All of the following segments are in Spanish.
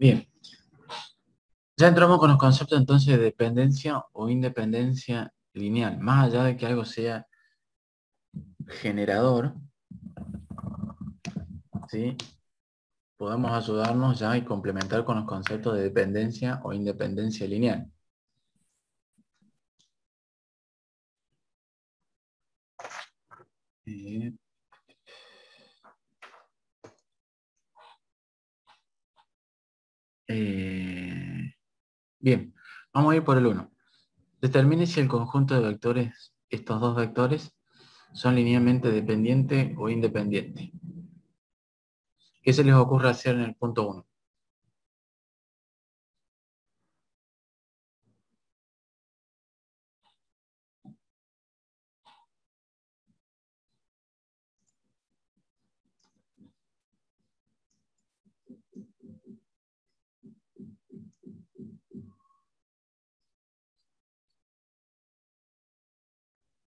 Bien, ya entramos con los conceptos entonces de dependencia o independencia lineal. Más allá de que algo sea generador, ¿sí? Podemos ayudarnos ya y complementar con los conceptos de dependencia o independencia lineal. Bien, vamos a ir por el 1. Determine si el conjunto de vectores, estos dos vectores, son linealmente dependientes o independientes. ¿Qué se les ocurre hacer en el punto 1?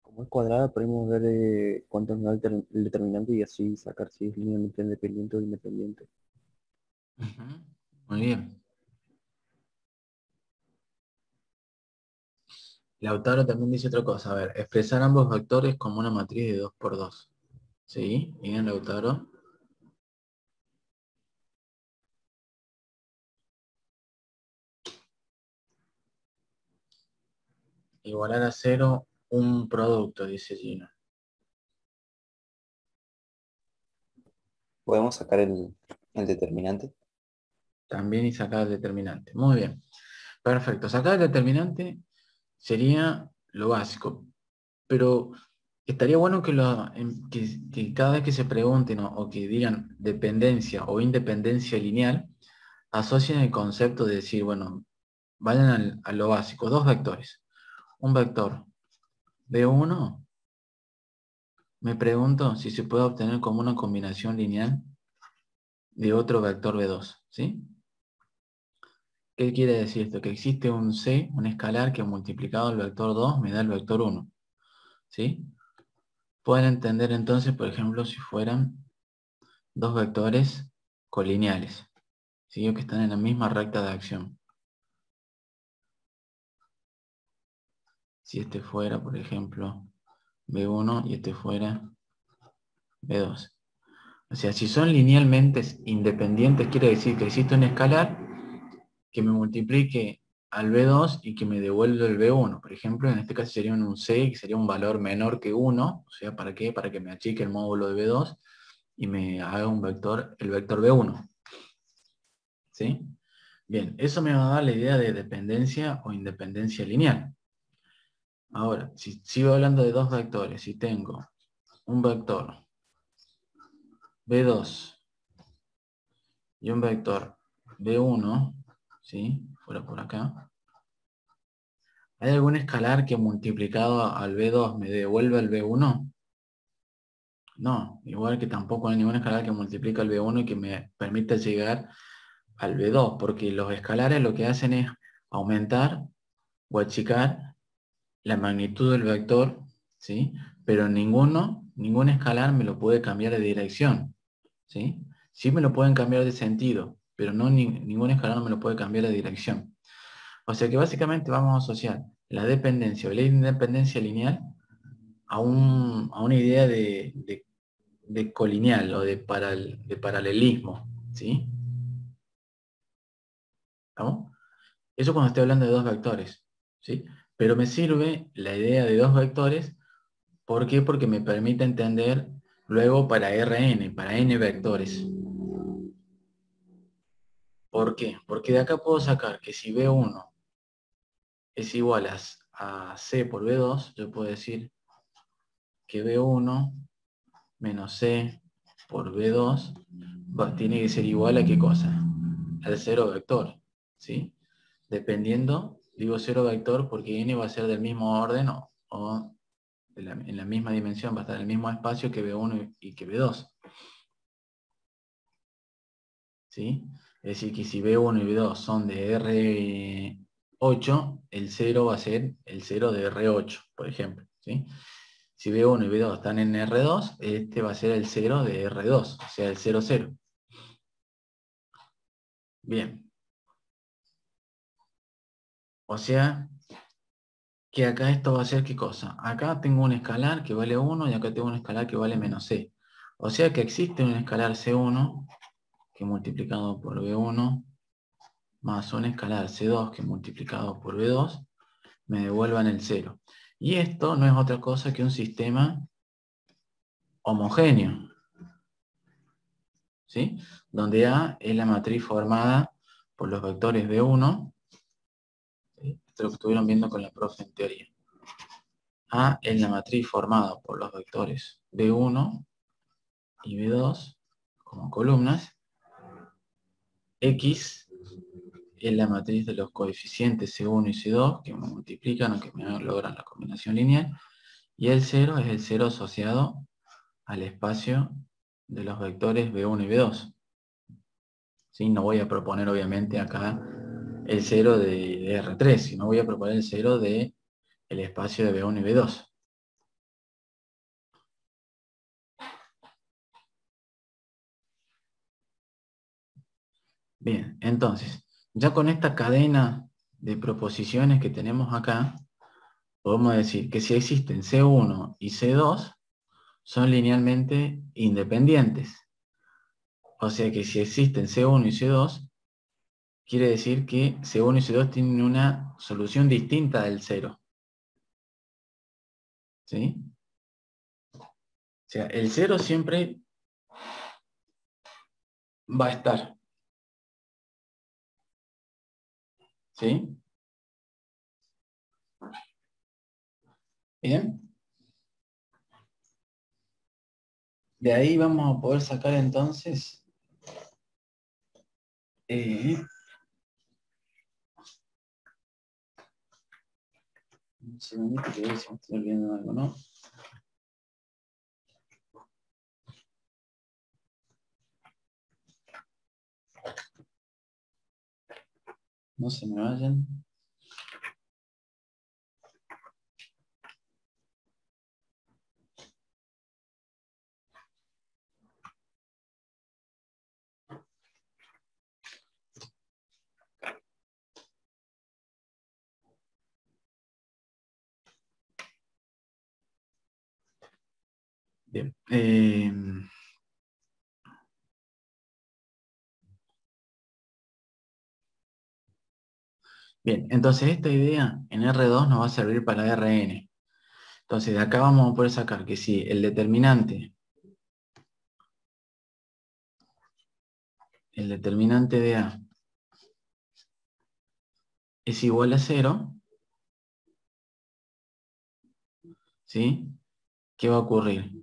Como es cuadrada, podemos ver cuánto nos da el determinante y así sacar si es linealmente independiente o independiente. Muy bien. Lautaro también dice otra cosa. A ver, expresar ambos vectores como una matriz de 2 por 2. ¿Sí? Bien, Lautaro. Igualar a 0 un producto, dice Gino. ¿Podemos sacar el determinante? También y sacar el determinante. Muy bien. Perfecto. Sacar el determinante sería lo básico. Pero estaría bueno que cada vez que se pregunten o que digan dependencia o independencia lineal, asocien el concepto de decir, bueno, vayan a lo básico. Dos vectores. Un vector B1, me pregunto si se puede obtener como una combinación lineal de otro vector B2, ¿sí? ¿Qué quiere decir esto? Que existe un C, un escalar que multiplicado el vector 2 me da el vector 1, ¿sí? Pueden entender entonces, por ejemplo, si fueran dos vectores colineales, ¿sí? O que están en la misma recta de acción. Si este fuera, por ejemplo, B1 y este fuera B2. O sea, si son linealmente independientes, quiere decir que existe un escalar que me multiplique al B2 y que me devuelva el B1. Por ejemplo, en este caso sería un C, que sería un valor menor que 1. O sea, ¿para qué? Para que me achique el módulo de B2 y me haga un vector, el vector B1. ¿Sí? Bien, eso me va a dar la idea de dependencia o independencia lineal. Ahora, si sigo hablando de dos vectores, si tengo un vector B2 y un vector B1, ¿sí? Fuera por acá. ¿Hay algún escalar que multiplicado al B2 me devuelva el B1? No, igual que tampoco hay ningún escalar que multiplique el B1 y que me permita llegar al B2, porque los escalares lo que hacen es aumentar o achicar la magnitud del vector, ¿sí? Pero ningún escalar me lo puede cambiar de dirección, ¿sí? Sí me lo pueden cambiar de sentido, pero no ningún escalar me lo puede cambiar de dirección. O sea que básicamente vamos a asociar la dependencia o la independencia lineal a una idea de colineal o de paralelismo, ¿sí? ¿Estamos? Eso cuando estoy hablando de dos vectores, ¿sí? Pero me sirve la idea de dos vectores. ¿Por qué? Porque me permite entender luego para Rn, para n vectores. ¿Por qué? Porque de acá puedo sacar que si B1 es igual a C por B2, yo puedo decir que B1 menos C por B2 tiene que ser igual a ¿qué cosa? Al cero vector, ¿sí? Dependiendo, digo cero vector porque n va a ser del mismo orden o en la misma dimensión, va a estar en el mismo espacio que B1 y que B2. ¿Sí? Es decir, que si B1 y B2 son de R8, el 0 va a ser el 0 de R8, por ejemplo. ¿Sí? Si B1 y B2 están en R2, este va a ser el 0 de R2, o sea, el 0, 0. Bien. O sea, que acá esto va a ser ¿qué cosa? Acá tengo un escalar que vale 1 y acá tengo un escalar que vale menos c. O sea que existe un escalar c1 que multiplicado por b1 más un escalar c2 que multiplicado por b2 me devuelvan el 0. Y esto no es otra cosa que un sistema homogéneo, ¿sí? Donde A es la matriz formada por los vectores b1, ¿sí? Esto lo que estuvieron viendo con la profe en teoría. A es la matriz formada por los vectores b1 y b2 como columnas. X es la matriz de los coeficientes C1 y C2 que me multiplican o que me logran la combinación lineal. Y el 0 es el 0 asociado al espacio de los vectores B1 y B2. ¿Sí? No voy a proponer obviamente acá el 0 de R3, sino voy a proponer el 0 del espacio de B1 y B2. Bien, entonces, ya con esta cadena de proposiciones que tenemos acá, podemos decir que si existen C1 y C2, son linealmente independientes. O sea que si existen C1 y C2, quiere decir que C1 y C2 tienen una solución distinta del 0. ¿Sí? O sea, el 0 siempre va a estar. ¿Sí? Bien. De ahí vamos a poder sacar entonces un segundito que a ver si me estoy olvidando algo, ¿no? No se me vayan. Bien. Bien, entonces esta idea en R2 nos va a servir para Rn. Entonces de acá vamos a poder sacar que si el determinante de A es igual a 0, ¿sí? ¿Qué va a ocurrir?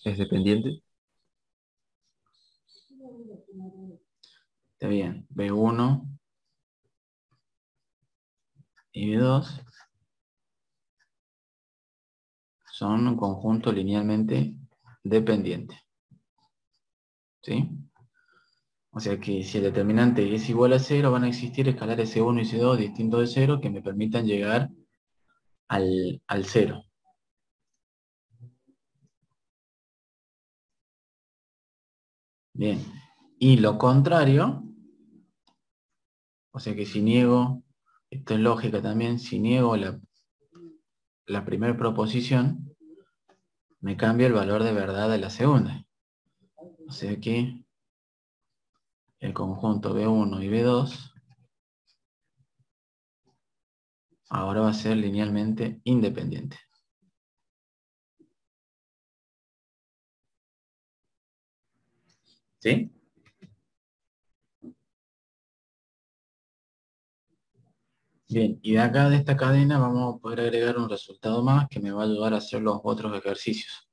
¿Es dependiente? Está bien, B1 y B2 son un conjunto linealmente dependiente, ¿sí? O sea que si el determinante es igual a 0, van a existir escalares C1 y C2 distintos de 0 que me permitan llegar al 0. Bien. Y lo contrario, o sea que si niego, esto es lógica también, si niego la primera proposición, me cambia el valor de verdad de la segunda. O sea que el conjunto B1 y B2 ahora va a ser linealmente independiente. ¿Sí? Bien, y de acá de esta cadena vamos a poder agregar un resultado más que me va a ayudar a hacer los otros ejercicios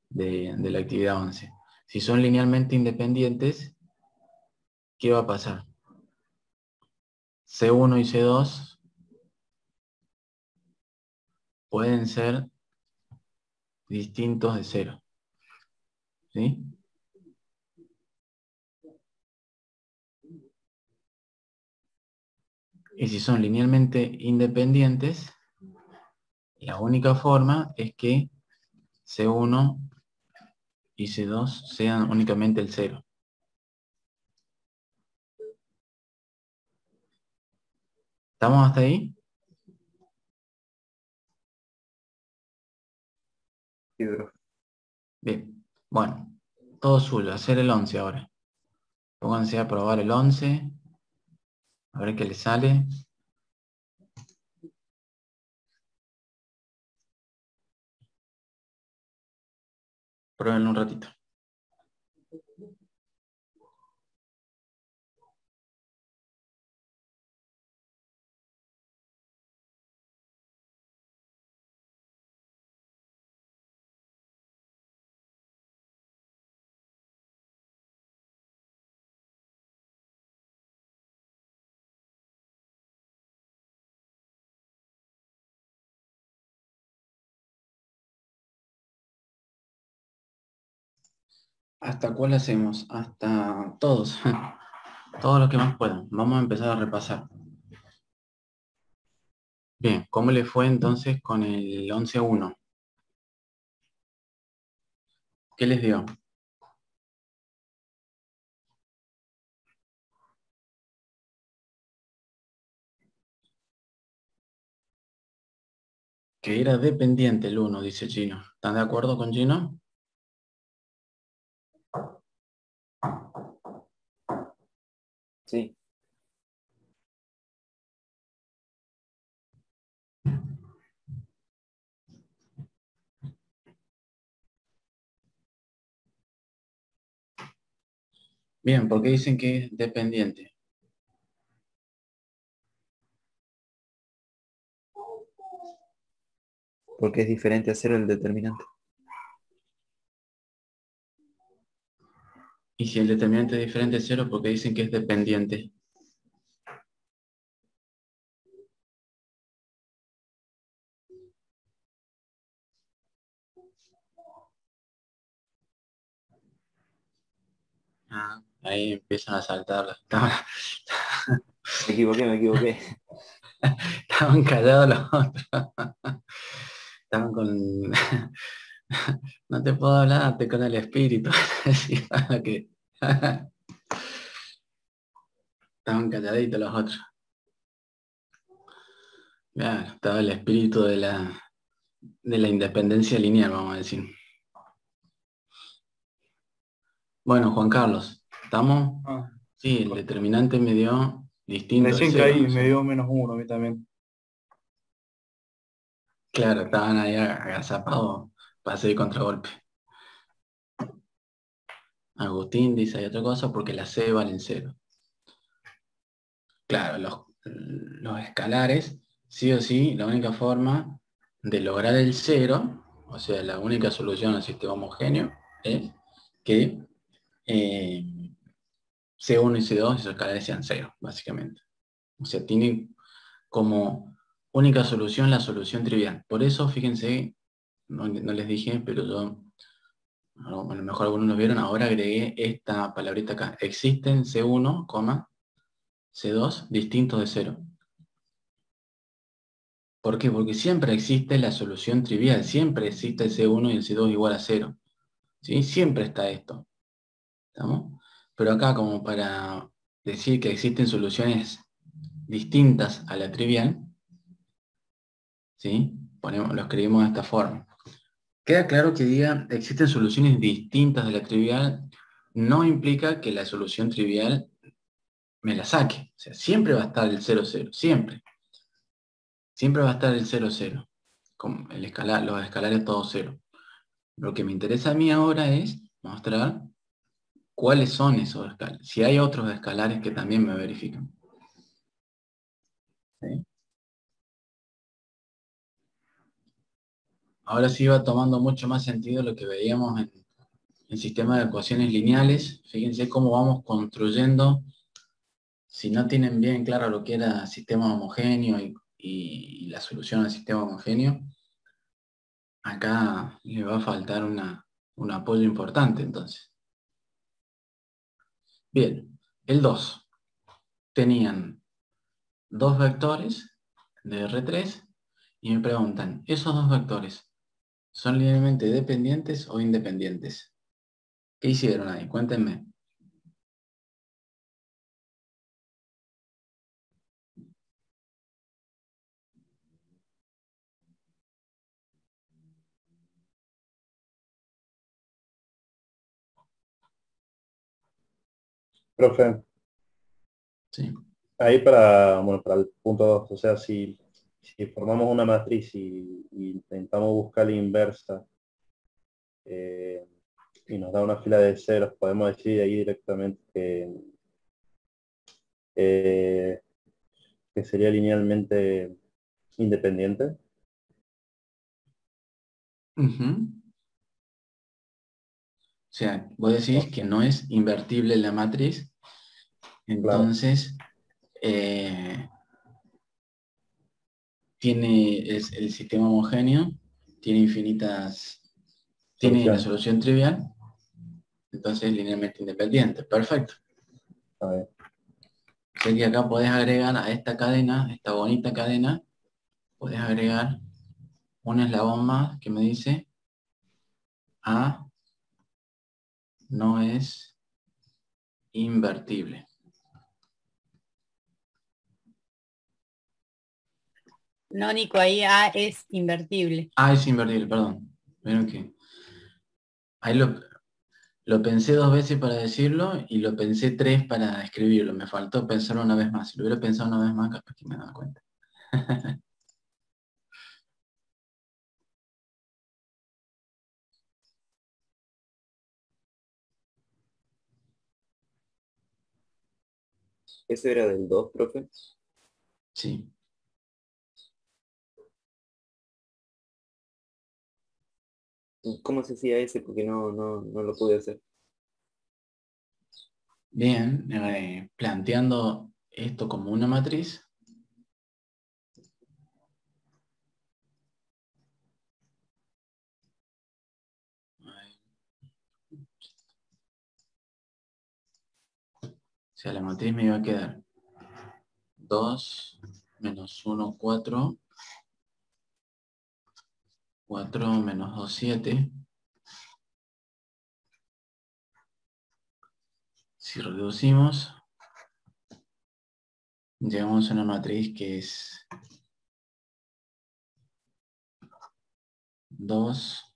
de la actividad 11. Si son linealmente independientes, ¿qué va a pasar? C1 y C2 pueden ser distintos de 0. ¿Sí? Y si son linealmente independientes, la única forma es que C1 y C2 sean únicamente el 0. ¿Estamos hasta ahí? Sí, bro. Bien. Bueno, todo suyo. Hacer el 11 ahora. Pónganse a probar el 11. A ver qué le sale. Pruébenlo un ratito. ¿Hasta cuál hacemos? Hasta todos. Todos los que más puedan. Vamos a empezar a repasar. Bien, ¿cómo le fue entonces con el 11.1? ¿Qué les dio? Que era dependiente el 1, dice Gino. ¿Están de acuerdo con Gino? Sí. Bien, ¿por qué dicen que es dependiente? Porque es diferente a cero el determinante. Y si el determinante es diferente de 0, ¿por qué dicen que es dependiente? Ah, ahí empiezan a saltar. Me equivoqué, me equivoqué. Estaban callados los otros. Estaban con... No te puedo hablar, estoy con el espíritu. Decía que... Estaban calladitos los otros. Claro, estaba el espíritu de la independencia lineal, vamos a decir. Bueno, Juan Carlos, ¿estamos? Ah, Sí, el determinante me dio distinto de recién 0, ¿no caí, es me cierto? dio -1 a mí también. Claro, estaban ahí agazapados para hacer contragolpe. Agustín dice hay otra cosa porque las C valen 0. Claro, los escalares, sí o sí, la única forma de lograr el 0, o sea, la única solución al sistema homogéneo, es que C1 y C2, esos escalares sean 0, básicamente. O sea, tiene como única solución la solución trivial. Por eso, fíjense, no les dije, pero yo, a lo mejor algunos lo vieron, ahora agregué esta palabrita acá. Existen C1, C2 distintos de 0. ¿Por qué? Porque siempre existe la solución trivial, siempre existe el C1 y el C2 igual a 0. ¿Sí? Siempre está esto. ¿Estamos? Pero acá, como para decir que existen soluciones distintas a la trivial, ¿sí? Lo escribimos de esta forma. Queda claro que diga existen soluciones distintas de la trivial, no implica que la solución trivial me la saque. O sea, siempre va a estar el 0,0, siempre. Siempre va a estar el 0,0. Con los escalares todos 0. Lo que me interesa a mí ahora es mostrar cuáles son esos escalares. Si hay otros escalares que también me verifican. ¿Sí? Ahora sí va tomando mucho más sentido lo que veíamos en sistemas de ecuaciones lineales. Fíjense cómo vamos construyendo. Si no tienen bien claro lo que era sistema homogéneo y la solución al sistema homogéneo, acá le va a faltar un apoyo importante entonces. Bien, el 2. Tenían dos vectores de R3 y me preguntan, ¿esos dos vectores son linealmente dependientes o independientes? ¿Qué hicieron ahí? Cuéntenme. Profe, Sí. ahí para, bueno, para el punto 2, o sea, si formamos una matriz y intentamos buscar la inversa eh, y nos da una fila de ceros, podemos decir ahí directamente eh, que sería linealmente independiente. Ujú. O sea, vos decís que no es invertible la matriz, Claro, entonces tiene el sistema homogéneo, tiene tiene la solución. solución trivial, entonces es linealmente independiente. Perfecto. A ver, O sea que acá podés agregar a esta cadena, esta bonita cadena, podés agregar un eslabón más que me dice A no es invertible. No, Nico, ahí A es invertible. A es invertible, perdón. Vieron que ahí lo pensé dos veces para decirlo y lo pensé tres para escribirlo. Me faltó pensarlo una vez más. Si lo hubiera pensado una vez más, capaz que me daba cuenta. Ese era del 2, profe. Sí. ¿Cómo se hacía ese? Porque no lo pude hacer. Bien, planteando esto como una matriz. O sea, la matriz me iba a quedar 2 menos 1 4 4 menos 2 7. Si reducimos, llegamos a una matriz que es 2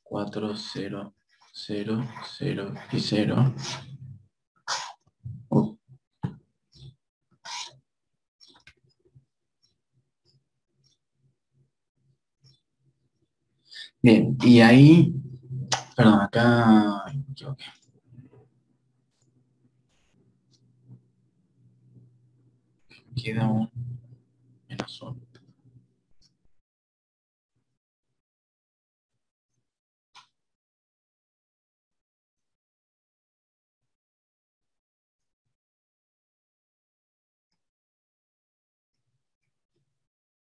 4 0 0 0 y 0. Bien, y ahí, perdón, acá me equivoqué. Queda un menos 1.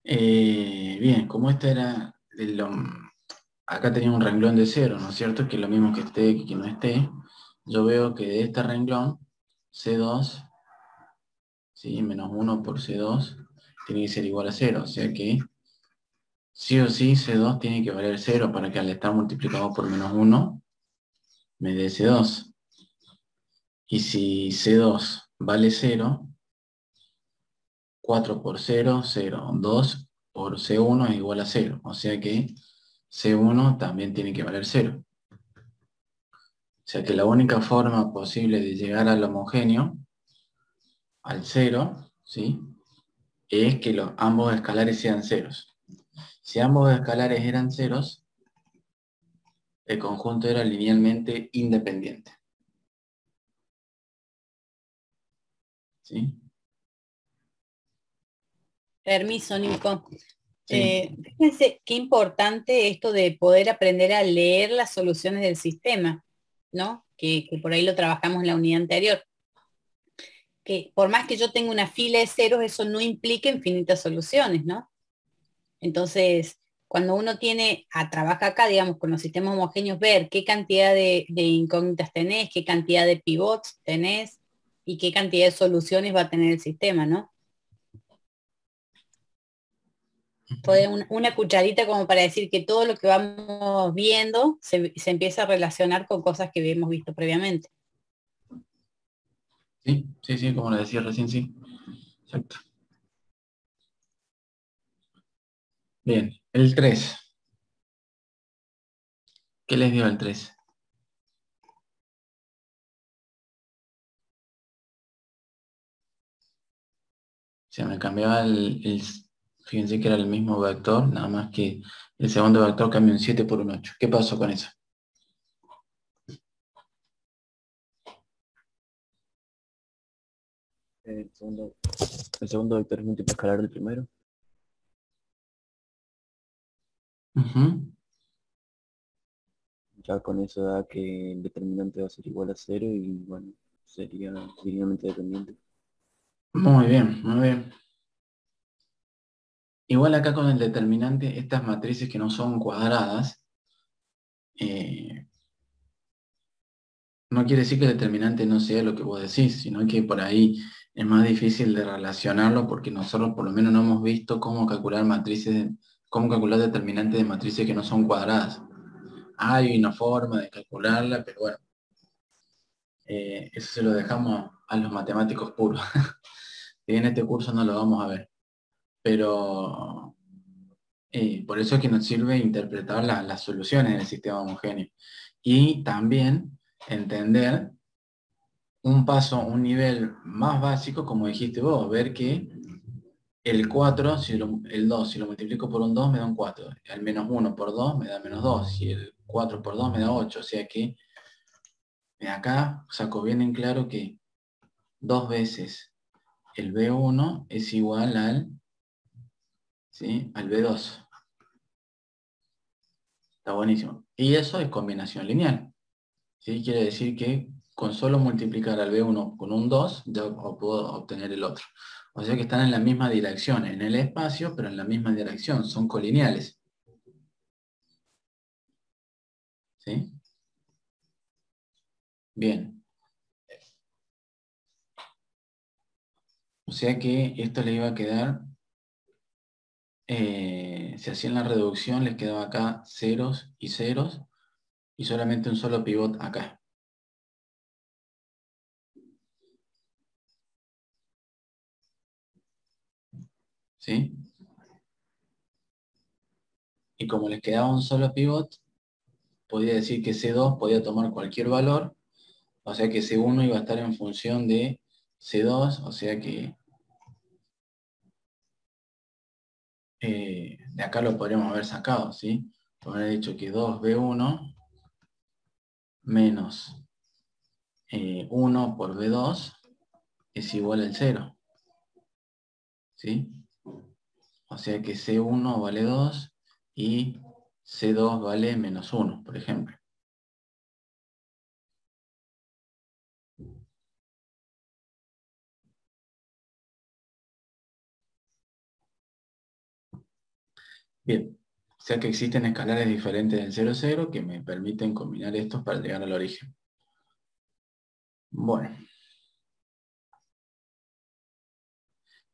Bien, como esta era, acá tenía un renglón de 0, ¿no es cierto? Que es lo mismo que esté que no esté. Yo veo que de este renglón, C2, ¿sí? Menos 1 por C2, tiene que ser igual a 0. O sea que sí o sí C2 tiene que valer 0 para que al estar multiplicado por menos 1 me dé C2. Y si C2 vale 0, 4 por 0, 0. 2 por C1 es igual a 0. O sea que C1 también tiene que valer 0. O sea que la única forma posible de llegar al homogéneo, al 0, ¿sí? Es que ambos escalares sean ceros. Si ambos escalares eran ceros, el conjunto era linealmente independiente. ¿Sí? Permiso, Nico. Sí. Fíjense qué importante esto de poder aprender a leer las soluciones del sistema, ¿no? Que por ahí lo trabajamos en la unidad anterior. Que por más que yo tenga una fila de ceros, eso no implica infinitas soluciones, ¿no? Entonces, cuando uno trabaja acá, digamos, con los sistemas homogéneos, ver qué cantidad de incógnitas tenés, qué cantidad de pivots tenés y qué cantidad de soluciones va a tener el sistema, ¿no? Fue una cucharita como para decir que todo lo que vamos viendo se empieza a relacionar con cosas que hemos visto previamente. Sí, sí, sí, como le decía recién, sí. Exacto. Bien, el 3. ¿Qué les dio el 3? Se me cambiaba fíjense que era el mismo vector, nada más que el segundo vector cambia un 7 por un 8. ¿Qué pasó con eso? El segundo vector es múltiplo escalar del primero. Ujú. Ya con eso da que el determinante va a ser igual a 0 y bueno, sería linealmente dependiente. Muy bien, muy bien. Igual acá con el determinante, estas matrices que no son cuadradas, no quiere decir que el determinante no sea lo que vos decís, sino que por ahí es más difícil de relacionarlo porque nosotros por lo menos no hemos visto cómo calcular matrices, cómo calcular determinantes de matrices que no son cuadradas. Hay una forma de calcularla, pero bueno, eso se lo dejamos a los matemáticos puros. Y en este curso no lo vamos a ver, pero por eso es que nos sirve interpretar las soluciones del sistema homogéneo. Y también entender un paso, un nivel más básico, como dijiste vos, ver que el 4, el 2, si lo multiplico por un 2 me da un 4. El menos 1 por 2 me da menos 2. Y el 4 por 2 me da 8. O sea que acá saco bien en claro que 2 veces el B1 es igual al B2. Está buenísimo. Y eso es combinación lineal. ¿Sí? Quiere decir que con solo multiplicar al B1 con un 2, ya puedo obtener el otro. O sea que están en la misma dirección, en el espacio, pero en la misma dirección, son colineales. ¿Sí? Bien. O sea que esto le iba a quedar, si hacían la reducción, les quedaba acá ceros, y solamente un solo pivot acá. ¿Sí? Y como les quedaba un solo pivot, podía decir que C2 podía tomar cualquier valor, o sea que C1 iba a estar en función de C2, o sea que de acá lo podríamos haber sacado, ¿sí? Podría haber dicho que 2B1 menos 1 por B2 es igual al 0, ¿sí? O sea que C1 vale 2 y C2 vale menos 1, por ejemplo. Bien, o sea que existen escalares diferentes del 0, 0 que me permiten combinar estos para llegar al origen. Bueno.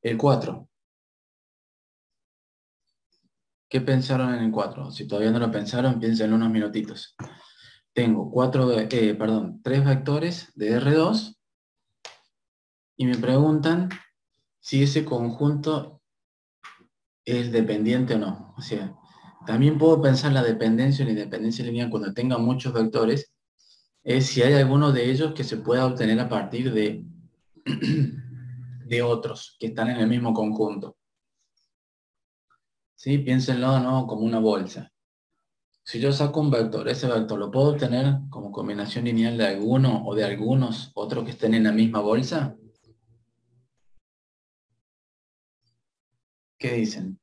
El 4. ¿Qué pensaron en el 4? Si todavía no lo pensaron, piensen unos minutitos. Tengo 3 vectores de R2 y me preguntan si ese conjunto es dependiente o no. O sea, también puedo pensar la dependencia o la independencia lineal cuando tenga muchos vectores, es si hay alguno de ellos que se pueda obtener a partir de, de otros que están en el mismo conjunto. ¿Sí? Piénsenlo, ¿no?, como una bolsa. Si yo saco un vector, ese vector lo puedo obtener como combinación lineal de alguno o de algunos otros que estén en la misma bolsa. ¿Qué dicen?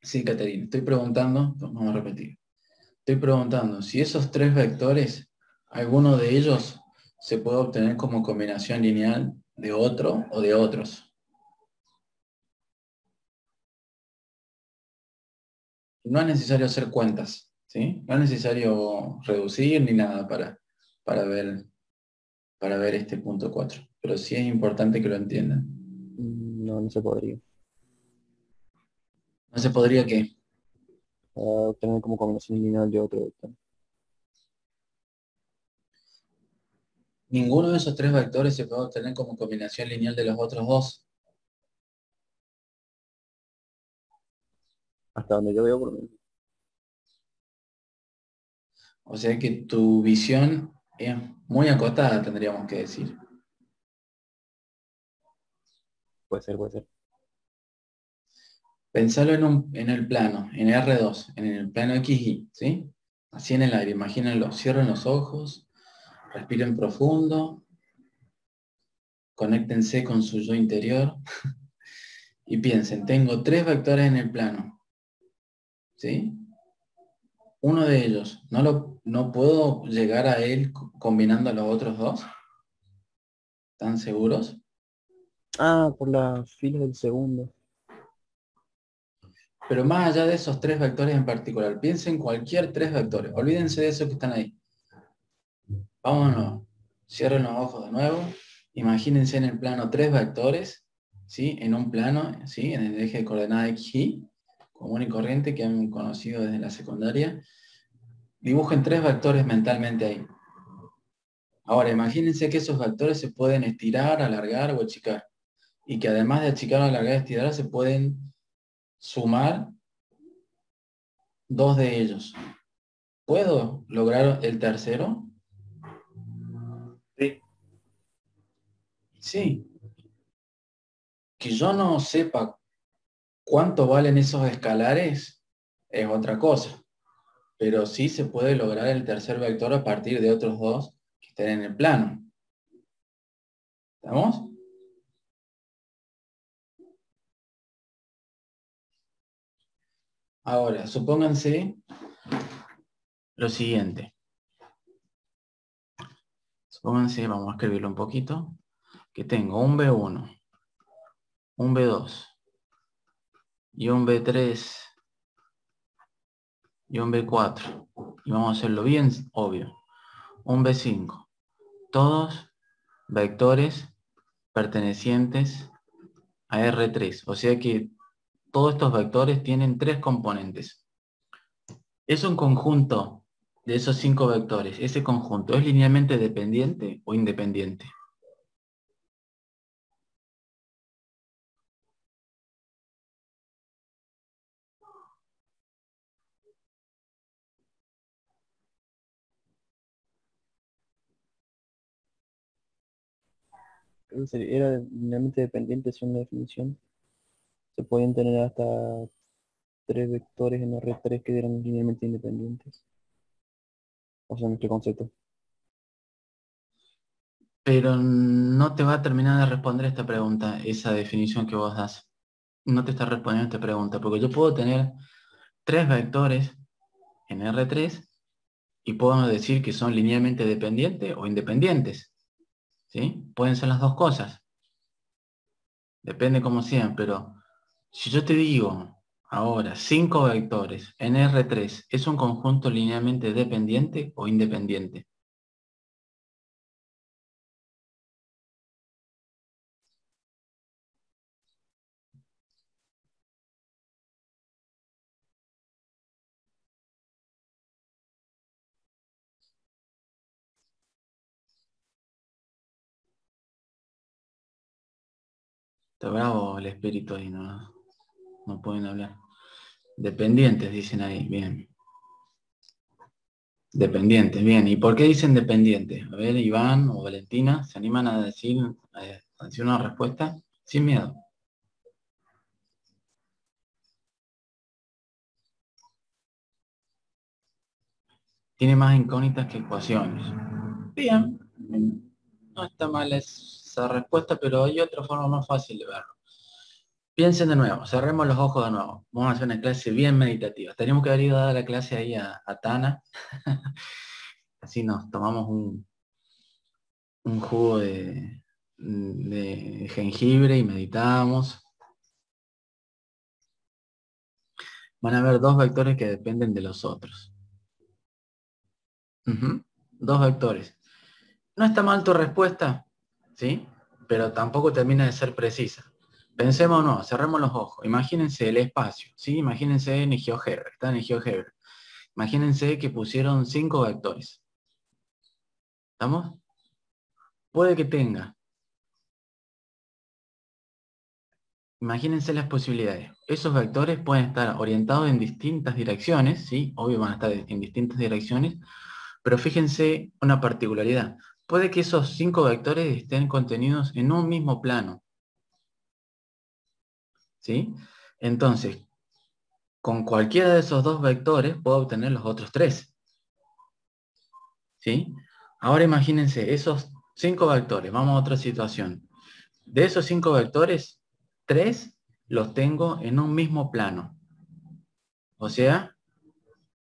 Sí, Caterina, estoy preguntando, vamos a repetir. Estoy preguntando si esos 3 vectores, alguno de ellos se puede obtener como combinación lineal de otro o de otros. No es necesario hacer cuentas, ¿sí? No es necesario reducir ni nada para ver, este punto 4. Pero sí es importante que lo entiendan. No, no se podría. No se podría que Obtener como combinación lineal de otro vector. ninguno de esos tres vectores se puede obtener como combinación lineal de los otros dos. Hasta donde yo veo, por lo menos. O sea que tu visión es muy acotada, tendríamos que decir. Puede ser, puede ser. Pensalo en el plano, en R2, en el plano XY, ¿sí? Así en el aire, imagínenlo. Cierren los ojos, respiren profundo, conéctense con su yo interior y piensen, tengo tres vectores en el plano, ¿sí? Uno de ellos, ¿no puedo llegar a él combinando a los otros dos? ¿Están seguros? Ah, por la fila del segundo. Pero más allá de esos tres vectores en particular, piensen cualquier tres vectores, olvídense de esos que están ahí. Vámonos, cierren los ojos de nuevo, imagínense en el plano tres vectores, ¿sí? En un plano, ¿sí? En el eje de coordenada XY, común y corriente que han conocido desde la secundaria. Dibujen tres vectores mentalmente ahí. Ahora, imagínense que esos vectores se pueden estirar, alargar o achicar. Y que además de achicar, alargar, estirar, se pueden sumar dos de ellos. ¿Puedo lograr el tercero? Sí. Sí. Que yo no sepa cuánto valen esos escalares es otra cosa. Pero sí se puede lograr el tercer vector a partir de otros dos que estén en el plano. ¿Estamos? Ahora, supónganse lo siguiente. Supónganse, vamos a escribirlo un poquito, que tengo un B1, un B2 y un B3 y un B4. Y vamos a hacerlo bien obvio. Un B5. Todos vectores pertenecientes a R3. O sea que todos estos vectores tienen tres componentes. Es un conjunto de esos 5 vectores. ¿Ese conjunto es linealmente dependiente o independiente? Era linealmente dependiente según la definición. Se pueden tener hasta tres vectores en R3 que eran linealmente independientes. O sea, en este concepto. Pero no te va a terminar de responder esta pregunta, esa definición que vos das. No te está respondiendo esta pregunta, porque yo puedo tener tres vectores en R3 y puedo decir que son linealmente dependientes o independientes. ¿Sí? Pueden ser las dos cosas. Depende cómo sean, pero si yo te digo ahora 5 vectores en R3, ¿es un conjunto linealmente dependiente o independiente? Está bravo el espíritu ahí, no pueden hablar. Dependientes, dicen ahí, bien. Dependientes, bien. ¿Y por qué dicen dependientes? A ver, Iván o Valentina, ¿se animan a decir una respuesta? Sin miedo. Tiene más incógnitas que ecuaciones. Bien. No está mal esa respuesta, pero hay otra forma más fácil de verlo. Piensen de nuevo, cerremos los ojos de nuevo. Vamos a hacer una clase bien meditativa. Teníamos que haber ido a dar la clase ahí a Tana. Así nos tomamos un jugo de jengibre y meditamos. Van a haber dos vectores que dependen de los otros. Ujú. Dos vectores. No está mal tu respuesta, ¿sí? Pero tampoco termina de ser precisa. Pensemos, no, cerremos los ojos. Imagínense el espacio, ¿sí? Imagínense en GeoGebra, están en GeoGebra. Imagínense que pusieron 5 vectores. ¿Estamos? Puede que tenga. Imagínense las posibilidades. Esos vectores pueden estar orientados en distintas direcciones, ¿sí? Obvio van a estar en distintas direcciones, pero fíjense una particularidad. Puede que esos 5 vectores estén contenidos en un mismo plano, ¿sí? Entonces, con cualquiera de esos dos vectores puedo obtener los otros 3, ¿sí? Ahora imagínense esos 5 vectores. Vamos a otra situación. De esos 5 vectores, 3 los tengo en un mismo plano. O sea,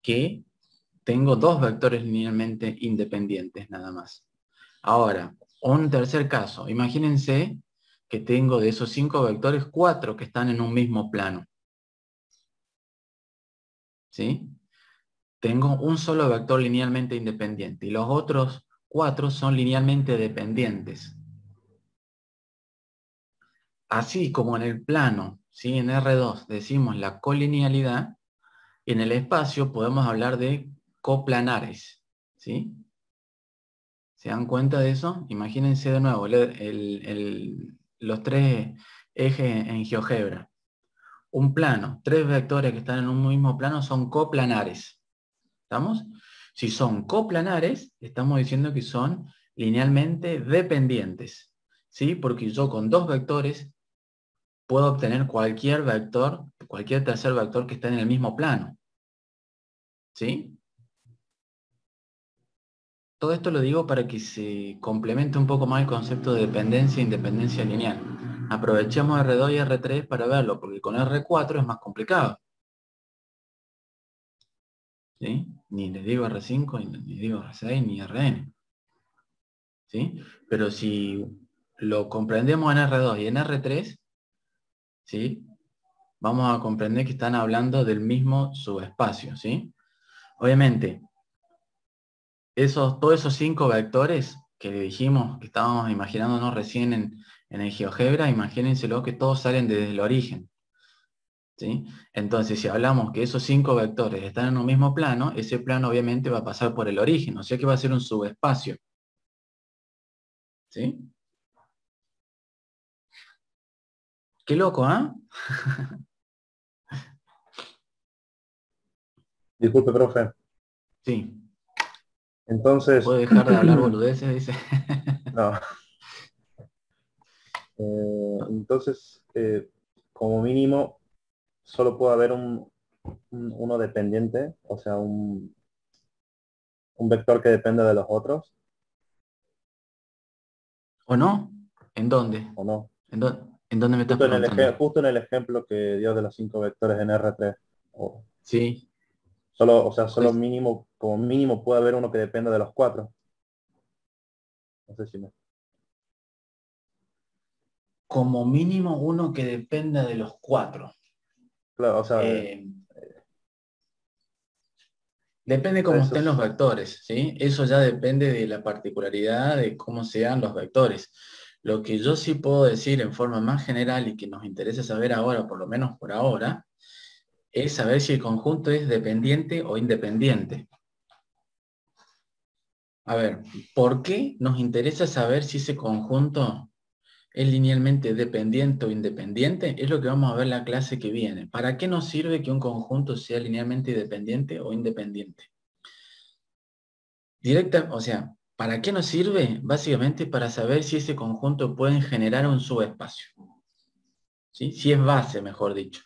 que tengo 2 vectores linealmente independientes nada más. Ahora, un tercer caso. Imagínense que tengo de esos 5 vectores 4 que están en un mismo plano. ¿Sí? Tengo un solo vector linealmente independiente y los otros 4 son linealmente dependientes. Así como en el plano, ¿sí? En R2 decimos la colinealidad, en el espacio podemos hablar de coplanares. ¿Sí? ¿Se dan cuenta de eso? Imagínense de nuevo los 3 ejes en GeoGebra. Un plano, 3 vectores que están en un mismo plano son coplanares. ¿Estamos? Si son coplanares, estamos diciendo que son linealmente dependientes. ¿Sí? Porque yo con 2 vectores puedo obtener cualquier vector, cualquier tercer vector que esté en el mismo plano. ¿Sí? Todo esto lo digo para que se complemente un poco más el concepto de dependencia e independencia lineal. Aprovechemos R2 y R3 para verlo, porque con R4 es más complicado. ¿Sí? Ni les digo R5, ni les digo R6, ni Rn. ¿Sí? Pero si lo comprendemos en R2 y en R3, ¿sí? Vamos a comprender que están hablando del mismo subespacio. ¿Sí? Obviamente, todos esos 5 vectores que dijimos, que estábamos imaginándonos recién en el GeoGebra, imagínenselo que todos salen desde el origen. ¿Sí? Entonces, si hablamos que esos 5 vectores están en un mismo plano, ese plano obviamente va a pasar por el origen, o sea que va a ser un subespacio. ¿Sí? Qué loco, ¿ah? Disculpe, profe. Sí. Entonces, ¿Puedo dejar de hablar boludeces? Dice. no. Entonces, como mínimo, solo puede haber uno dependiente, o sea, un vector que dependa de los otros, ¿O no? ¿En dónde? ¿o no? ¿En dónde me estás preguntando? Justo en el ejemplo que dio de los 5 vectores en R3. Sí. Solo, o sea, solo Pues, mínimo, como mínimo puede haber uno que dependa de los 4. No sé si me... como mínimo uno que dependa de los 4. Claro, o sea, Depende cómo estén los esos... vectores, ¿sí? Eso ya depende de la particularidad de cómo sean los vectores. Lo que yo sí puedo decir en forma más general y que nos interesa saber ahora, por lo menos por ahora, es saber si el conjunto es dependiente o independiente. A ver, ¿por qué nos interesa saber si ese conjunto es linealmente dependiente o independiente? Es lo que vamos a ver en la clase que viene. ¿Para qué nos sirve que un conjunto sea linealmente dependiente o independiente? O sea, ¿para qué nos sirve? Básicamente para saber si ese conjunto puede generar un subespacio. ¿Sí? Si es base, mejor dicho.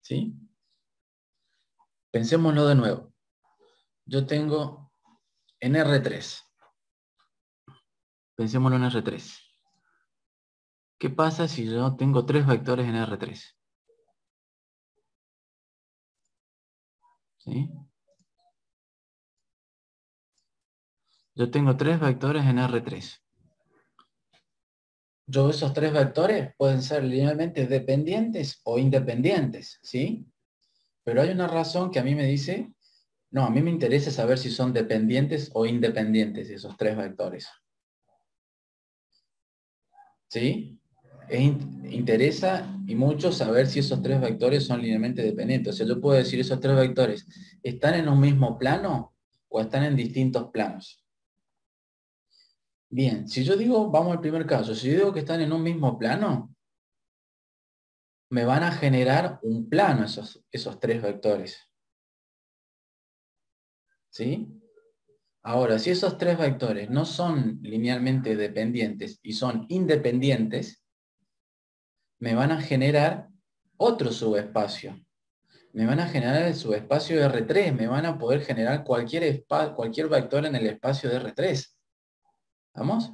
¿Sí? Pensémoslo de nuevo. Yo tengo en R3. Pensémoslo en R3. ¿Qué pasa si yo tengo 3 vectores en R3? ¿Sí? Yo tengo 3 vectores en R3. Esos 3 vectores pueden ser linealmente dependientes o independientes, ¿sí? Pero hay una razón que a mí me dice, no, a mí me interesa saber si son dependientes o independientes esos 3 vectores. ¿Sí? Interesa y mucho saber si esos 3 vectores son linealmente dependientes. O sea, yo puedo decir esos 3 vectores, ¿están en un mismo plano o están en distintos planos? Bien, si yo digo, vamos al primer caso, si yo digo que están en un mismo plano, me van a generar un plano esos 3 vectores. ¿Sí? Ahora, si esos 3 vectores no son linealmente dependientes y son independientes, me van a generar otro subespacio. Me van a generar el subespacio de R3, me van a poder generar cualquier vector en el espacio de R3. ¿Vamos?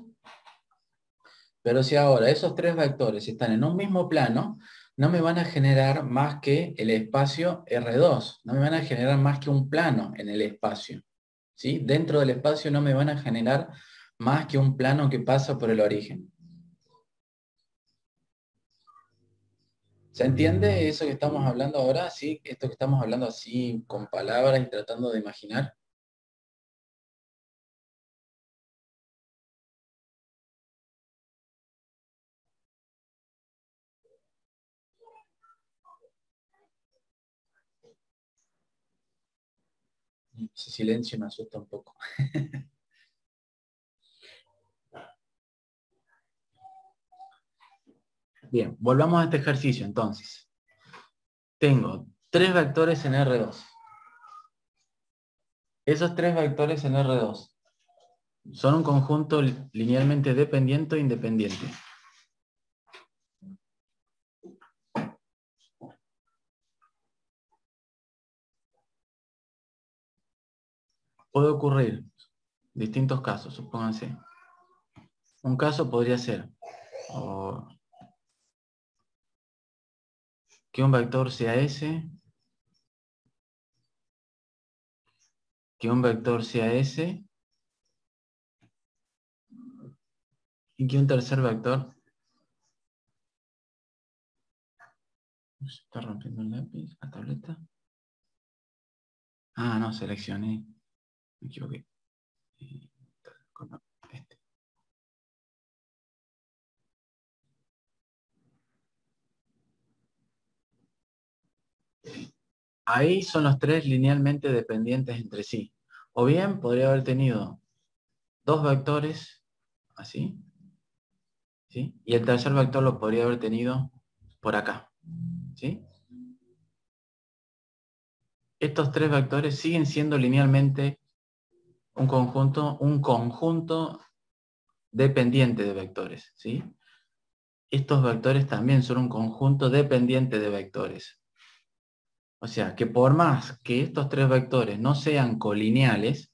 Pero si ahora esos 3 vectores están en un mismo plano, no me van a generar más que el espacio R2, no me van a generar más que un plano en el espacio. ¿Sí? Dentro del espacio no me van a generar más que un plano que pasa por el origen. ¿Se entiende eso que estamos hablando ahora? ¿Sí? Esto que estamos hablando así con palabras y tratando de imaginar. Ese silencio me asusta un poco. Bien, volvamos a este ejercicio entonces. Tengo 3 vectores en R2. Esos 3 vectores en R2 son un conjunto linealmente dependiente o independiente. Puede ocurrir distintos casos, supónganse. Un caso podría ser que un vector sea S, que un vector sea S, y que un tercer vector... ¿Se está rompiendo el lápiz, la tableta? Ah, no, seleccioné. Me equivoqué. Este. Ahí son los 3 linealmente dependientes entre sí. O bien podría haber tenido 2 vectores, así, ¿sí? Y el tercer vector lo podría haber tenido por acá, ¿sí? Estos 3 vectores siguen siendo linealmente un conjunto dependiente de vectores, ¿sí? Estos vectores también son un conjunto dependiente de vectores. O sea, que por más que estos 3 vectores no sean colineales,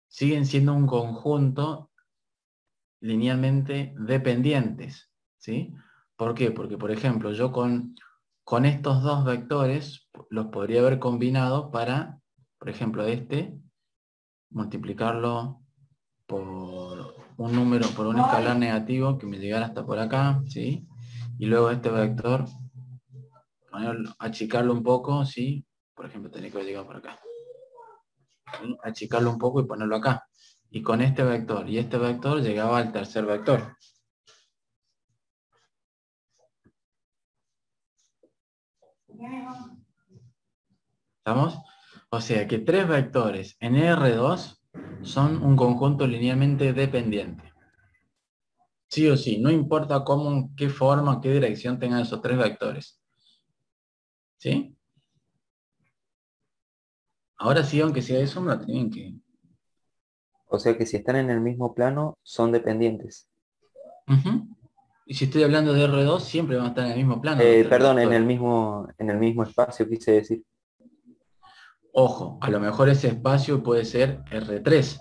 siguen siendo un conjunto linealmente dependientes, ¿sí? ¿Por qué? Porque, por ejemplo, yo con estos 2 vectores los podría haber combinado para, por ejemplo, multiplicarlo por un número, por un escalar negativo que me llegara hasta por acá, ¿sí? Y luego este vector, achicarlo un poco, ¿sí? Por ejemplo, tenía que haber llegado por acá. ¿Sí? Achicarlo un poco y ponerlo acá. Y con este vector y este vector llegaba al tercer vector. ¿Estamos? O sea que 3 vectores en R2 son un conjunto linealmente dependiente. Sí o sí, no importa cómo, qué forma, qué dirección tengan esos 3 vectores. ¿Sí? Ahora sí, aunque sea eso, me lo tienen que... O sea que si están en el mismo plano, son dependientes. Y si estoy hablando de R2, siempre van a estar en el mismo plano los 3 Perdón, vectores. en el mismo espacio, quise decir. Ojo, a lo mejor ese espacio puede ser R3.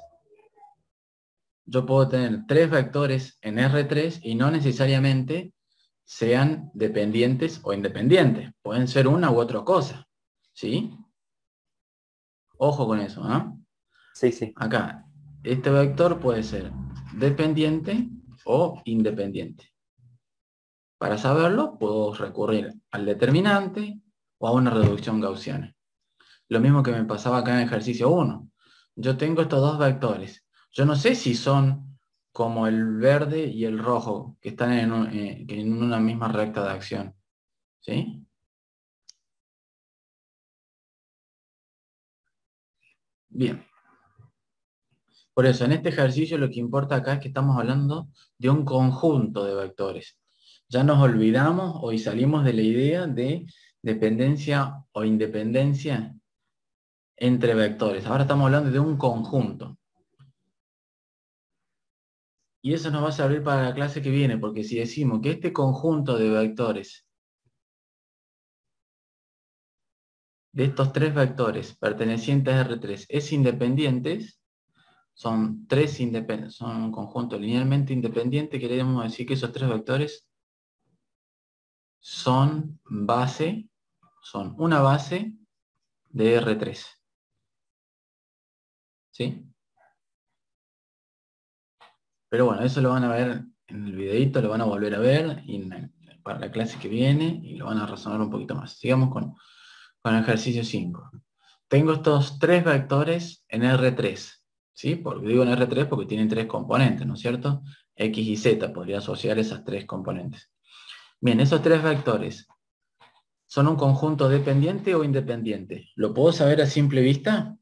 Yo puedo tener 3 vectores en R3 y no necesariamente sean dependientes o independientes. Pueden ser una u otra cosa. ¿Sí? Ojo con eso, ¿ah? Sí, sí. Acá, este vector puede ser dependiente o independiente. Para saberlo, puedo recurrir al determinante o a una reducción gaussiana. Lo mismo que me pasaba acá en ejercicio 1. Yo tengo estos dos vectores. Yo no sé si son como el verde y el rojo, que están en una misma recta de acción. ¿Sí? Bien. Por eso, en este ejercicio lo que importa acá es que estamos hablando de un conjunto de vectores. Ya nos olvidamos o salimos de la idea de dependencia o independencia entre vectores. Ahora estamos hablando de un conjunto. Y eso nos va a servir para la clase que viene, porque si decimos que este conjunto de vectores, de estos tres vectores pertenecientes a R3, es independientes, son un conjunto linealmente independiente, queremos decir que esos tres vectores son una base de R3. ¿Sí? Pero bueno, eso lo van a ver en el videito, lo van a volver a ver para la clase que viene y lo van a razonar un poquito más. Sigamos con el ejercicio 5. Tengo estos tres vectores en R3. ¿Sí? Porque digo en R3 porque tienen tres componentes, ¿no es cierto? X y Z, podría asociar esas tres componentes. Bien, esos tres vectores, ¿son un conjunto dependiente o independiente? ¿Lo puedo saber a simple vista?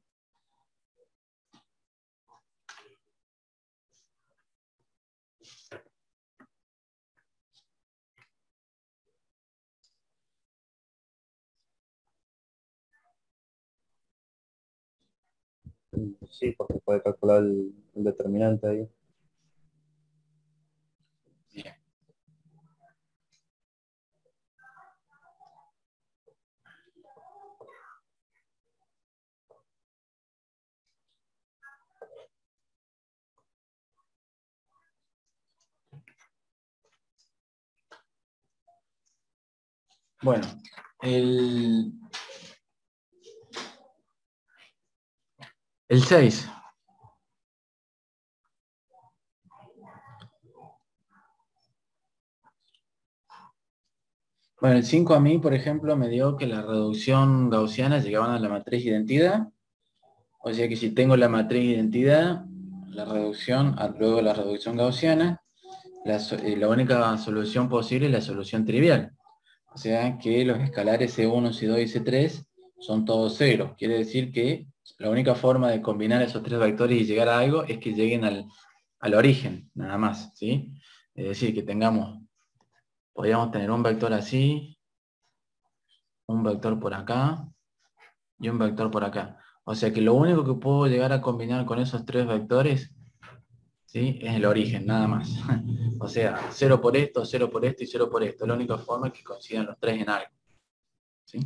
Sí, porque puede calcular el determinante ahí. Bien. Bueno, el 6. Bueno, el 5 a mí, por ejemplo, me dio que la reducción gaussiana llegaban a la matriz identidad. O sea que si tengo la matriz identidad, la reducción, luego la reducción gaussiana, la única solución posible es la solución trivial. O sea que los escalares C1, C2 y C3 son todos ceros. Quiere decir que la única forma de combinar esos tres vectores y llegar a algo es que lleguen al origen, nada más. ¿Sí? Es decir, que podríamos tener un vector así, un vector por acá y un vector por acá. O sea que lo único que puedo llegar a combinar con esos tres vectores, ¿sí?, es el origen, nada más. O sea, 0 por esto y 0 por esto. La única forma es que coincidan los tres en algo. ¿Sí?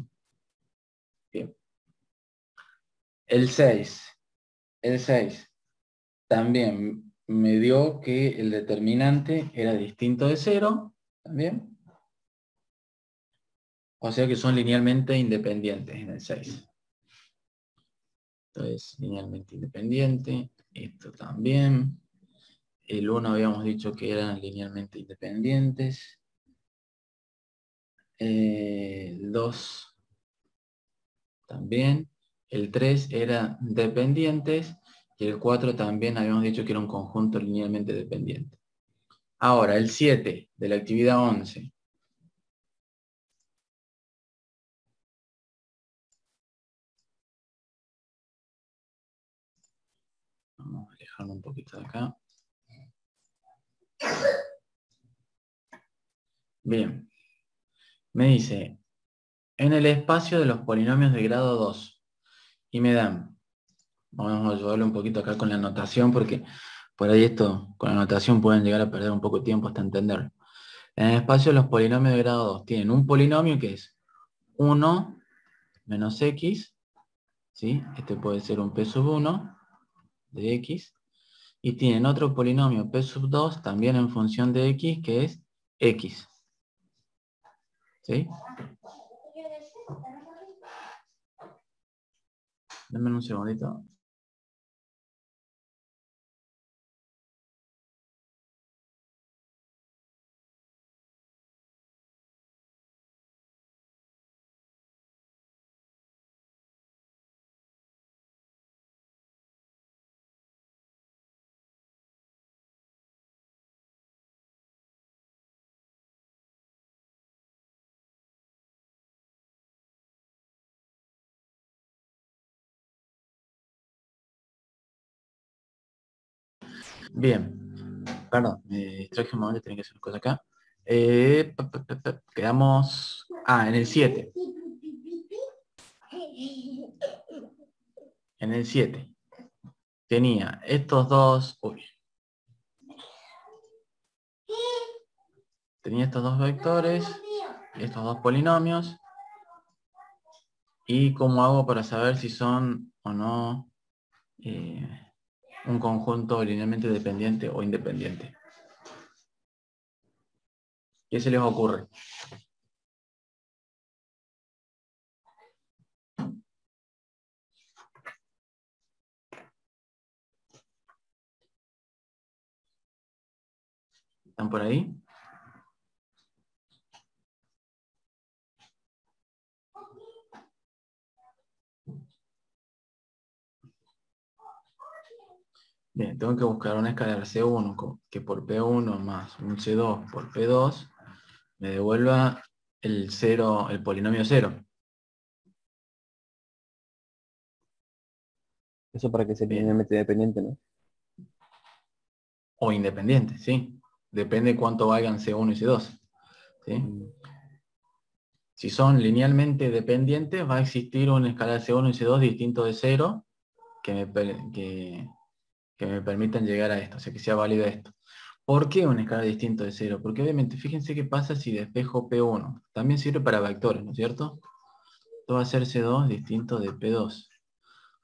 Bien. El 6 también me dio que el determinante era distinto de 0, también. O sea que son linealmente independientes en el 6. Entonces, linealmente independiente. Esto también. El 1 habíamos dicho que eran linealmente independientes. El 2 también. El 3 eran dependientes. Y el 4 también habíamos dicho que era un conjunto linealmente dependiente. Ahora, el 7 de la actividad 11. Vamos a alejarlo un poquito de acá. Bien. Me dice, en el espacio de los polinomios de grado 2. Y me dan, vamos a ayudarle un poquito acá con la notación, porque por ahí esto, con la notación pueden llegar a perder un poco de tiempo hasta entenderlo. En el espacio de los polinomios de grado 2 tienen un polinomio que es 1 menos x, ¿sí? Este puede ser un p sub 1 de x, y tienen otro polinomio p sub 2 también en función de x, que es x. ¿Sí? Denme un segundito. Bien. Perdón, me distraje un momento, tenía que hacer una cosa acá. Quedamos... Ah, en el 7. En el 7. Tenía estos dos... Uy. Tenía estos dos vectores y estos dos polinomios. ¿Y cómo hago para saber si son o no un conjunto linealmente dependiente o independiente? ¿Qué se les ocurre? ¿Están por ahí? Bien, tengo que buscar una escalar C1 que por P1 más un C2 por P2 me devuelva el polinomio 0. Eso para que sea Bien. linealmente dependiente, ¿no? O independiente, ¿sí? Depende cuánto valgan C1 y C2. ¿Sí? Si son linealmente dependientes, va a existir un escalar C1 y C2 distinto de 0 que me permitan llegar a esto, o sea que sea válido esto. ¿Por qué un escalar distinto de 0? Porque obviamente, fíjense qué pasa si despejo P1. También sirve para vectores, ¿no es cierto? Esto va a ser C2 distinto de P2.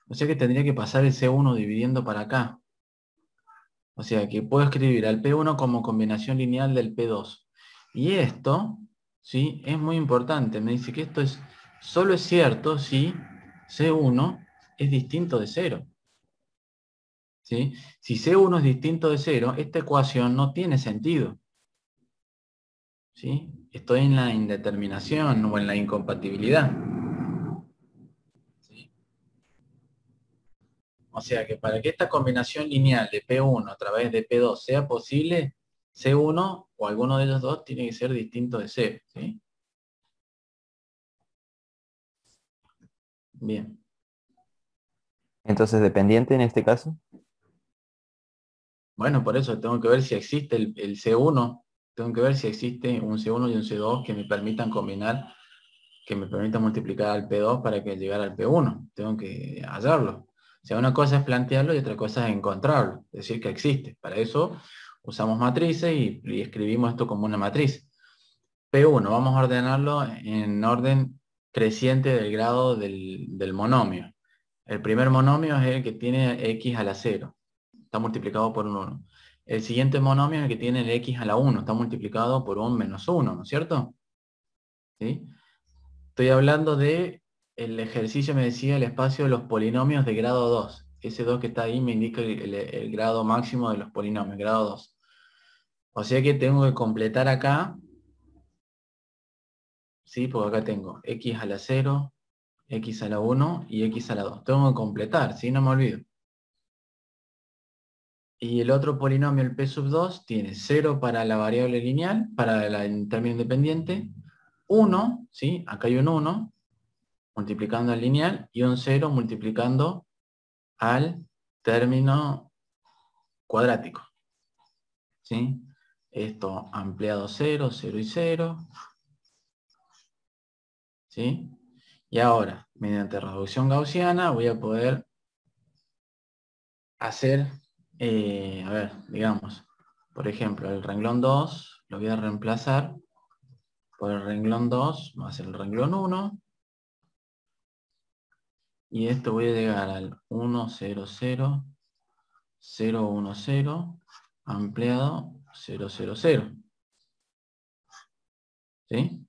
O sea que tendría que pasar el C1 dividiendo para acá. O sea que puedo escribir al P1 como combinación lineal del P2. Y esto, ¿sí? Es muy importante. Me dice que esto solo es cierto si C1 es distinto de 0. ¿Sí? Si C1 es distinto de 0, esta ecuación no tiene sentido. ¿Sí? Estoy en la indeterminación o en la incompatibilidad. ¿Sí? O sea que para que esta combinación lineal de P1 a través de P2 sea posible, C1 o alguno de los dos tiene que ser distinto de 0. ¿Sí? Bien. Entonces, dependiente en este caso. Bueno, por eso tengo que ver si existe el C1. Tengo que ver si existe un C1 y un C2 que me permitan combinar, que me permitan multiplicar al P2 para que llegara al P1. Tengo que hallarlo. O sea, una cosa es plantearlo y otra cosa es encontrarlo. Es decir, que existe. Para eso usamos matrices y escribimos esto como una matriz. P1, vamos a ordenarlo en orden creciente del grado del monomio. El primer monomio es el que tiene x a la 0. Está multiplicado por un 1. El siguiente monomio es el que tiene el x a la 1. Está multiplicado por un menos 1, ¿no es cierto? ¿Sí? Estoy hablando de el ejercicio, me decía, el espacio de los polinomios de grado 2. Ese 2 que está ahí me indica el grado máximo de los polinomios, grado 2. O sea que tengo que completar acá, ¿sí? Porque acá tengo x a la 0, x a la 1 y x a la 2. Tengo que completar, ¿sí? No me olvido. Y el otro polinomio, el p sub 2, tiene 0 para la variable lineal, para el término independiente, 1, ¿sí? Acá hay un 1, multiplicando al lineal, y un 0 multiplicando al término cuadrático. ¿Sí? Esto ampliado 0, 0 y 0. ¿Sí? Y ahora, mediante reducción gaussiana, voy a poder hacer, a ver, digamos, por ejemplo, el renglón 2 lo voy a reemplazar por el renglón 2, va a ser el renglón 1. Y esto voy a llegar al 1, 0, 0, 0, 1, 0, ampliado 0, 0, 0. ¿Sí?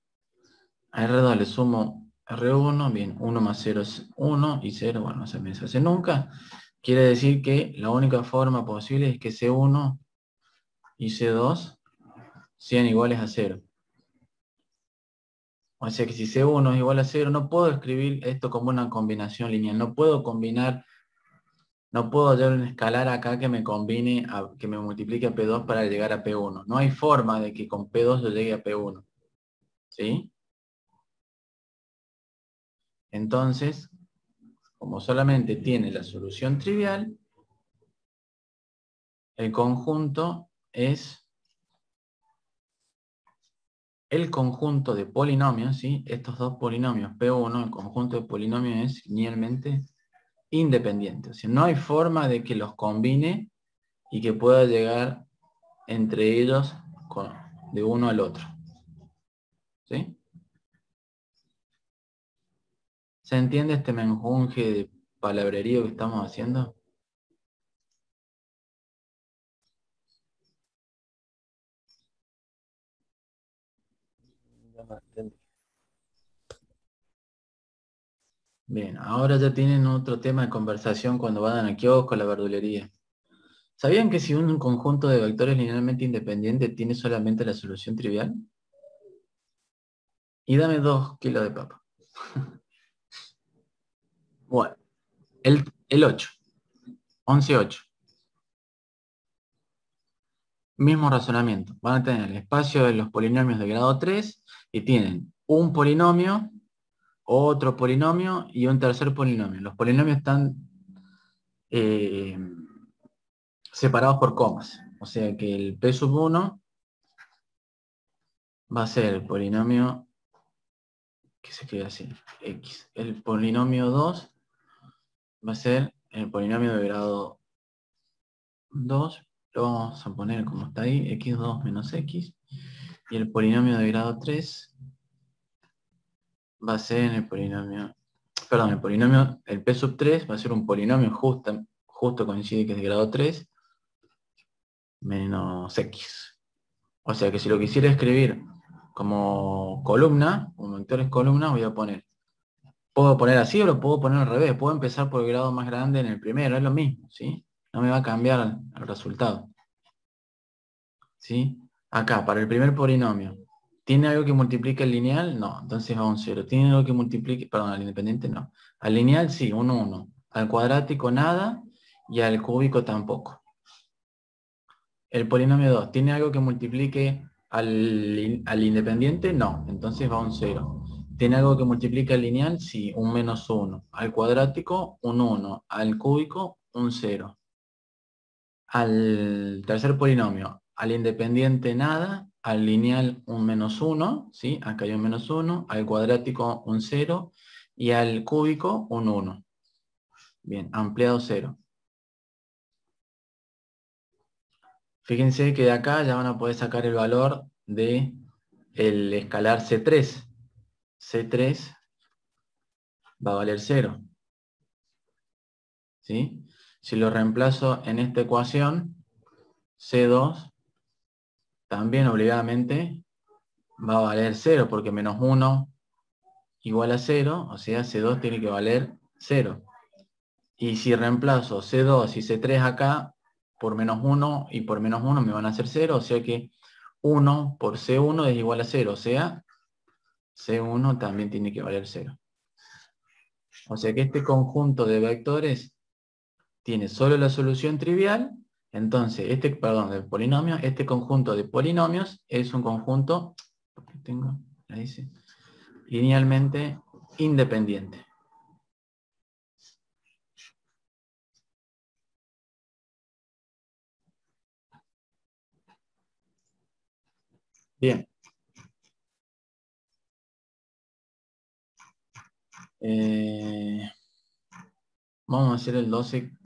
A R2 le sumo R1, bien, 1 más 0 es 1 y 0, bueno, no se me hace nunca. Quiere decir que la única forma posible es que C1 y C2 sean iguales a 0. O sea que si C1 es igual a 0, no puedo escribir esto como una combinación lineal. No puedo combinar, no puedo hallar un escalar acá que me combine, que me multiplique a P2 para llegar a P1. No hay forma de que con P2 yo llegue a P1. ¿Sí? Entonces, como solamente tiene la solución trivial, el conjunto es el conjunto de polinomios, ¿sí? Estos dos polinomios, P1, el conjunto de polinomios es linealmente independiente. O sea, no hay forma de que los combine y que pueda llegar entre ellos de uno al otro. ¿Sí? ¿Se entiende este menjunje de palabrerío que estamos haciendo? Ya me entendí. Bien, ahora ya tienen otro tema de conversación cuando vayan al kiosco, a la verdulería. ¿Sabían que si un conjunto de vectores linealmente independientes tiene solamente la solución trivial? Y dame 2 kilos de papa. Bueno, el 8. 11, 8. Mismo razonamiento. Van a tener el espacio de los polinomios de grado 3 y tienen un polinomio, otro polinomio y un tercer polinomio. Los polinomios están separados por comas. O sea que el P1 va a ser el polinomio que se escribe así, X. El polinomio 2 va a ser el polinomio de grado 2. Lo vamos a poner como está ahí, x2 menos x. Y el polinomio de grado 3 va a ser el polinomio, perdón, el P sub 3 va a ser un polinomio justo coincide que es de grado 3 menos x. O sea que si lo quisiera escribir como columna, como vectores columna, voy a poner. Puedo poner así o lo puedo poner al revés. Puedo empezar por el grado más grande en el primero, es lo mismo, ¿sí? No me va a cambiar el resultado. ¿Sí? Acá, para el primer polinomio, ¿tiene algo que multiplique el lineal? No, entonces va a un 0. ¿Tiene algo que multiplique, perdón, al independiente? No. Al lineal sí, un 1. Al cuadrático nada y al cúbico tampoco. El polinomio 2, ¿tiene algo que multiplique al independiente? No, entonces va a un 0. ¿Tiene algo que multiplique al lineal? Sí, un menos 1. Al cuadrático, un 1. Al cúbico, un 0. Al tercer polinomio, al independiente nada, al lineal un menos 1, ¿sí? Acá hay un menos 1, al cuadrático un 0 y al cúbico un 1. Bien, ampliado 0. Fíjense que de acá ya van a poder sacar el valor de el escalar C3. C3 va a valer 0. ¿Sí? Si lo reemplazo en esta ecuación, C2 también obligadamente va a valer 0, porque menos 1 igual a 0, o sea, C2 tiene que valer 0. Y si reemplazo C2 y C3 acá, por menos 1 y por menos 1 me van a hacer 0, o sea que 1 por C1 es igual a 0, o sea, C1 también tiene que valer 0. O sea que este conjunto de vectores tiene solo la solución trivial, entonces, del polinomio, este conjunto de polinomios es un conjunto, linealmente independiente. Bien. Vamos a hacer el 12